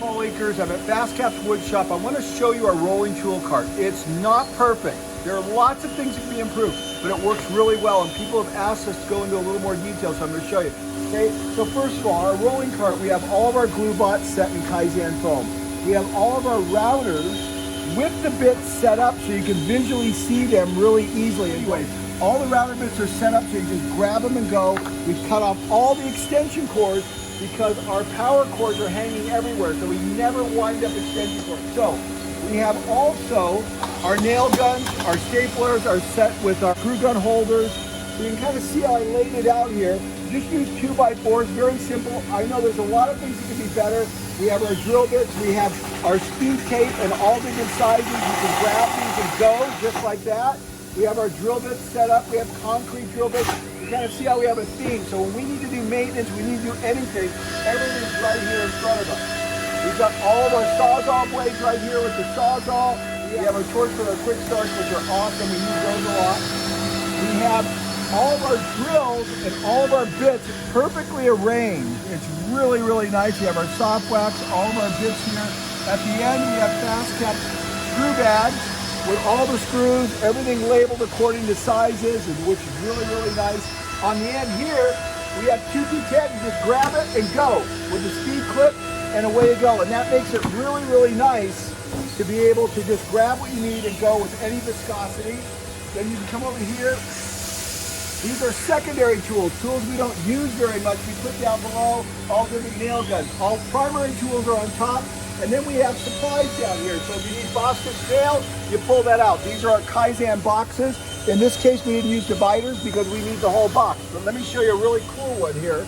Paul Akers. I'm at FastCap's wood shop. I want to show you our rolling tool cart. It's not perfect. There are lots of things that can be improved, but it works really well, and people have asked us to go into a little more detail, so I'm going to show you. Okay, so first of all, our rolling cart, we have all of our glue bots set in Kaizen foam. We have all of our routers with the bits set up so you can visually see them really easily. Anyway, all the router bits are set up so you just grab them and go. We've cut off all the extension cords because our power cords are hanging everywhere, so we never wind up extension cords. So we have also our nail guns, our staplers are set with our screw gun holders. So you can kind of see how I laid it out here. Just use 2x4s, very simple. I know there's a lot of things that can be better. We have our drill bits, we have our speed tape in all different sizes. You can grab these and go just like that. We have our drill bits set up. We have concrete drill bits. You kind of see how we have a theme. So when we need to do maintenance, we need to do anything, everything's right here in front of us. We've got all of our Sawzall blades right here with the Sawzall. We have our torch with our quick starts, which are awesome. We use those a lot. We have all of our drills and all of our bits perfectly arranged. It's really, really nice. We have our soft wax, all of our bits here. At the end, we have FastCap's screw bags with all the screws, everything labeled according to sizes, and which is really, really nice. On the end here, we have 2T10. You just grab it and go with the speed clip, and away you go. And that makes it really, really nice to be able to just grab what you need and go with any viscosity. Then you can come over here. These are secondary tools we don't use very much. We put down below all different nail guns. All primary tools are on top, and then we have supplies down here. So if you need Boston nail, you pull that out. These are our Kaizen boxes. In this case, we didn't use dividers because we need the whole box. But let me show you a really cool one here.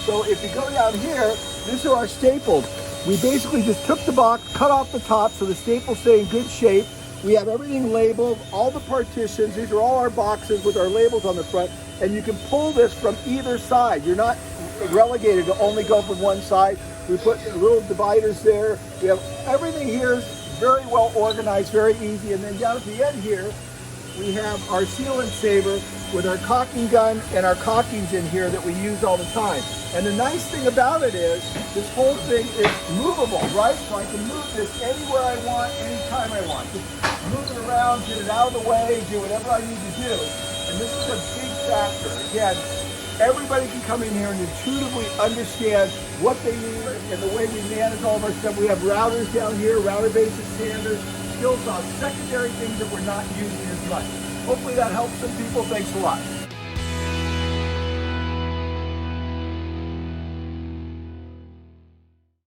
So if you go down here, these are our staples. We basically just took the box, cut off the top so the staples stay in good shape. We have everything labeled, all the partitions. These are all our boxes with our labels on the front, and you can pull this from either side. You're not relegated to only go from one side. We put little dividers there. We have everything here is very well organized, very easy. And then down at the end here, we have our sealant saver with our caulking gun and our caulkings in here that we use all the time. And the nice thing about it is this whole thing is movable, right? So I can move this anywhere I want, anytime I want. Just move it around, get it out of the way, do whatever I need to do. And this is a big factor. Again, everybody can come in here and intuitively understand what they need and the way we manage all of our stuff. We have routers down here, router basic standards, skill saws, secondary things that we're not using as much. Hopefully that helps some people. Thanks a lot.